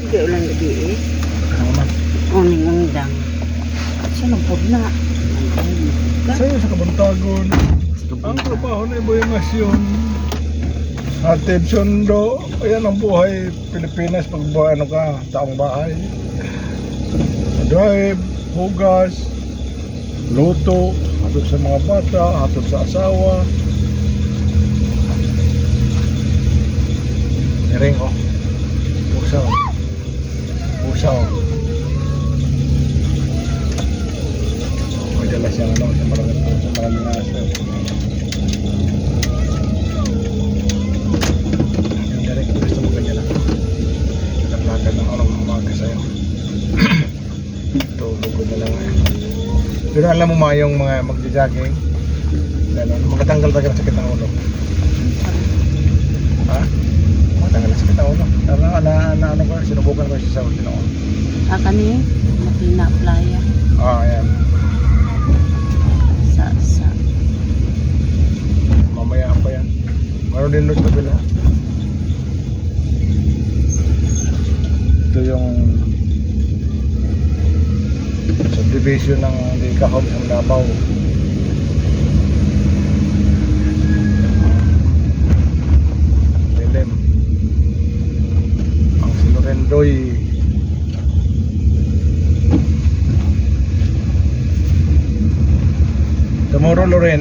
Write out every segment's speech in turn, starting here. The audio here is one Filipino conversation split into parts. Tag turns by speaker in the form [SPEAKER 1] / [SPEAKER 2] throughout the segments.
[SPEAKER 1] Sige ulang gabi eh.
[SPEAKER 2] Ano man?
[SPEAKER 1] Uning undang. Siya nagpod na.
[SPEAKER 2] Sa'yo sa Kabuntagon. Ang trabaho na iboymasyon. Hatid sundo. Ayan ang buhay Pilipinas pag ano ka, taong bahay. Drive, hugas, luto, hatid sa mga bata, hatid sa asawa. Ring oh. Pusaw. Pusaw. May dala siyang ano, sa maraming aso. Yung direct gusto mo ganyan lang. Naglagan ng anong umaga sa'yo. Tulog ko na lang eh. Pero alam mo ma yung mga magja-jogging, gano'n, makatanggal talaga ng sakit ng ulo. Ha? Makatanggal ng sakit ng ulo. Ano ko, sinubukan ko siya sa ulo.
[SPEAKER 1] Kani, Makina Playa.
[SPEAKER 2] Ayan.
[SPEAKER 1] Sa.
[SPEAKER 2] Mamaya pa yan. Meron din doon sa bila. Ito yung subdivision ng Dikahom sa Davao. Dilim. Ang Sinurendoy. Tomorrow, Loren,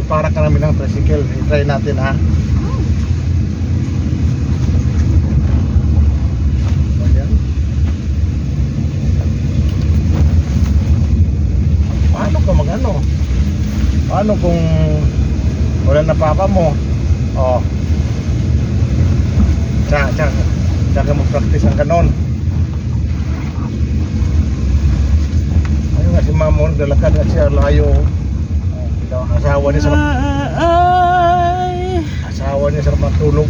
[SPEAKER 2] para ka namin ng tricycle. I-try natin ha. Ayan. Paano ka magano? Paano kung wala na papa mo? Oh. Tsaka mag-practice ang ganon. Ayun nga si Mamo, naglalakad at siya layo. Asawa niya sarap. Asawa niya sarap matulog.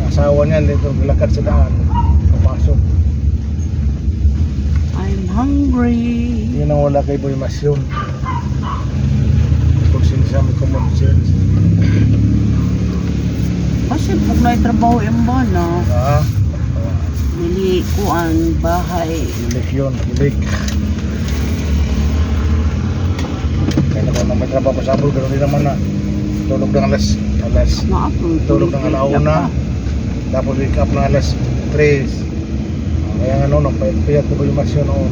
[SPEAKER 2] Asawa niya dito naglalakad sa daan. Papasok.
[SPEAKER 1] I'm hungry.
[SPEAKER 2] Yun ang wala kay Boy Masyon. Kung siya may common sense.
[SPEAKER 1] Kasi pag may trabaho yung bono,
[SPEAKER 2] Ha?
[SPEAKER 1] nili ko ang bahay.
[SPEAKER 2] Kilik yun, kilik. Kaya naman may trabaho pa sa abroad, pero hindi naman na. Tulog ng alas. Tulog ng alauna. Tapos wake up ng alas 3. Kaya nga noon, payat ko yung masyon noon.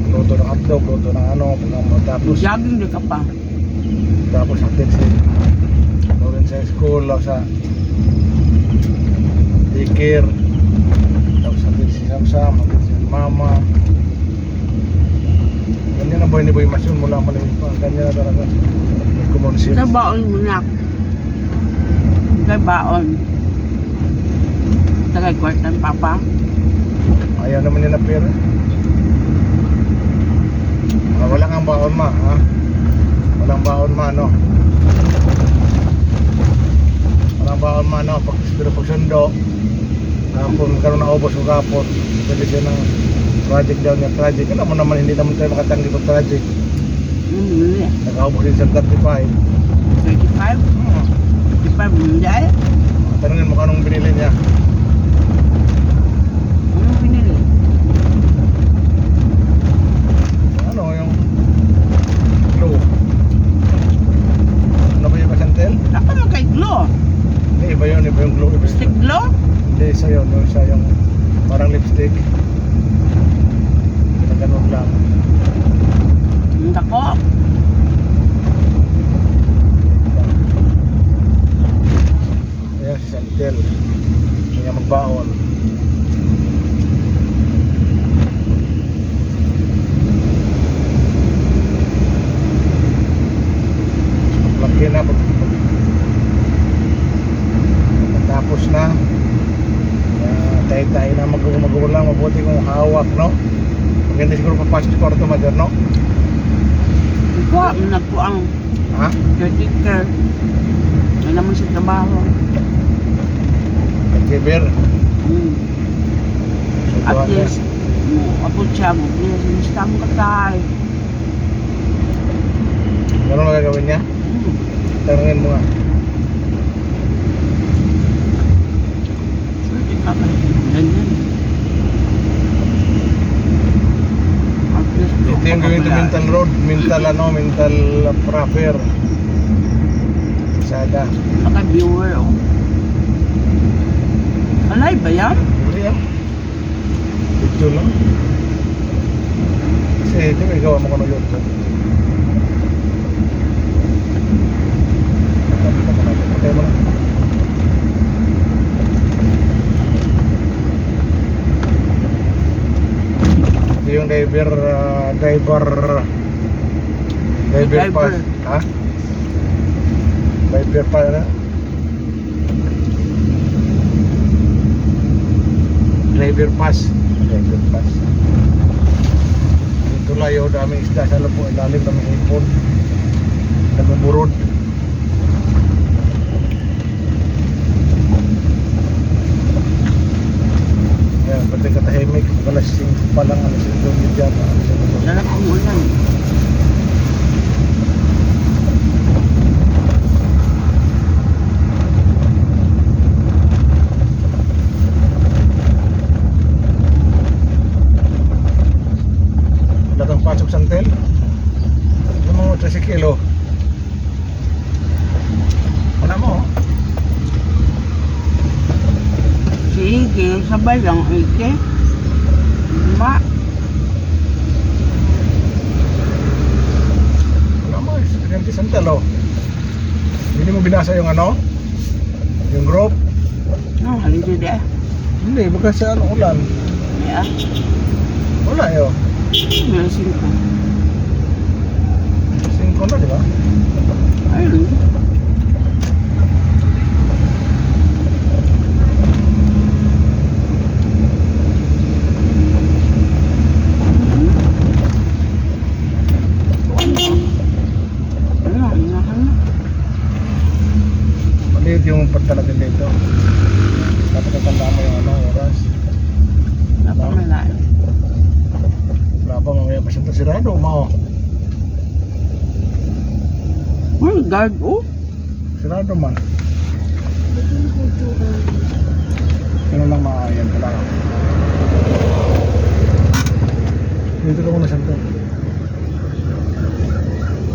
[SPEAKER 2] Luto ng hotdog, luto ng ano, tapos
[SPEAKER 1] Jogging di ka pa.
[SPEAKER 2] tapos hatid si Loren sa school o sa daycare, tapos hatid si Samsam, hatid si Mama. Ganyan na boy ni Boy Masyon mula malimit pa. Ganyan na talaga. May common sense.
[SPEAKER 1] Baon mo na. Baon. Tagay kwartan papa.
[SPEAKER 2] Ayaw naman nila pera. Wala kang baon ma, ha? Walang baon ma, no? Walang baon ma, no? Pero pag sundo, kapon karoon na ubos o kapon, pwede siya ng project daw niya, project. Alam mo naman, hindi naman tayo makatanggi pag project. Nakaubos din sa 35.
[SPEAKER 1] 35? 35 hindi ay?
[SPEAKER 2] Tanungin mo kanong binili niya.
[SPEAKER 1] Anong pinili?
[SPEAKER 2] Ano yung glue? Ano ba yung kasantel?
[SPEAKER 1] Ako mo kay glow.
[SPEAKER 2] Hindi, iba yun, iba yung glue. Iba
[SPEAKER 1] Stick
[SPEAKER 2] yung
[SPEAKER 1] glow?
[SPEAKER 2] Hindi, isa yun, isa yung parang lipstick. Ganun lang.
[SPEAKER 1] Hindi ako.
[SPEAKER 2] Ayan si Santel. Kaya magbaon. Laki na tapos na. Tayo-tayo na mag-ulang. Mabuti kung hawak, no? Maganda siguro papasok sa kwarto mother, no?
[SPEAKER 1] Ikaw, nagpuang
[SPEAKER 2] Ha?
[SPEAKER 1] caretaker. May naman sa trabaho.
[SPEAKER 2] Nag-giver.
[SPEAKER 1] At least, abot siya mo. Sinista mo katay.
[SPEAKER 2] Ano magagawin niya? Tanungin mo nga.
[SPEAKER 1] Ganyan. At least,
[SPEAKER 2] Ito yung gawin to mental road, mental proper. Sada.
[SPEAKER 1] Naka-viewer, oh. Alay ba yan?
[SPEAKER 2] Hindi yan. Video lang. Kasi ito may gawa mo ko ng YouTube. Patay mo na. Ito yung driver pass. Ha? Driver pass na? Driver pass. Dito layo, daming isda sa lapo, ilalim, daming hipon, daming burod. Ayan, pati katahimik, alas 5 pa lang, alas 5 dyan.
[SPEAKER 1] Lalak ang ulan.
[SPEAKER 2] Dagang pasok santel. Ano mo, 13 kilo. Wala mo.
[SPEAKER 1] Sige, sabay lang, Ike. Ma,
[SPEAKER 2] Wala mo, 20 santel oh. Hindi mo binasa yung ano? Yung group?
[SPEAKER 1] no, halito de.
[SPEAKER 2] Hindi, baka sa ano ulan.
[SPEAKER 1] Yeah,
[SPEAKER 2] Wala yun.
[SPEAKER 1] meron ko.
[SPEAKER 2] 5 na, di ba?
[SPEAKER 1] Ayun.
[SPEAKER 2] Maliit yung pagtalaga dito. Dapat natandaan mo yung ano, oras.
[SPEAKER 1] Napamalain.
[SPEAKER 2] Wala pa, mamaya pa siya sirado, mao.
[SPEAKER 1] Oh, God, oh.
[SPEAKER 2] Sirado man. Kano lang maayan pala. Dito ka muna, Santo.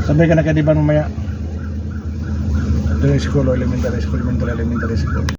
[SPEAKER 2] Sabay ka na kadiban mamaya. Ito yung school o elementary school.